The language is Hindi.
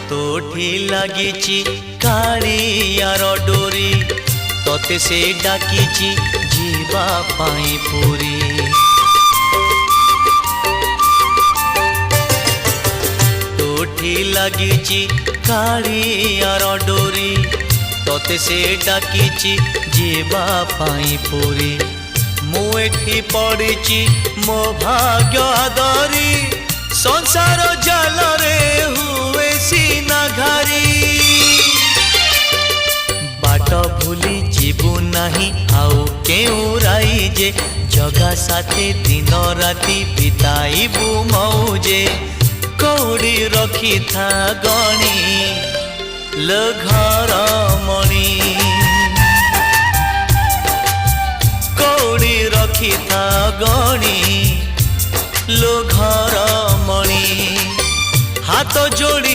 तोठी लागिची कालियार डोरी तोते से डाकिची जीवा पाई पुरी। तोठी लागिची कालियार डोरी तोते से डाकिची जीवा पाई पुरी। मुएठी पड़िची मो भाग्य आदरी संसार जाल रे हुए सीना घारी। बाट भूली जीवु नाही आउ केउ राई जे जगा साथे दिन राति बिताइबु मौजे। कौड़ी रखी था गणी लो घर मणि कौड़ी रखी था गणी लो घर मणि हाथ जोड़ी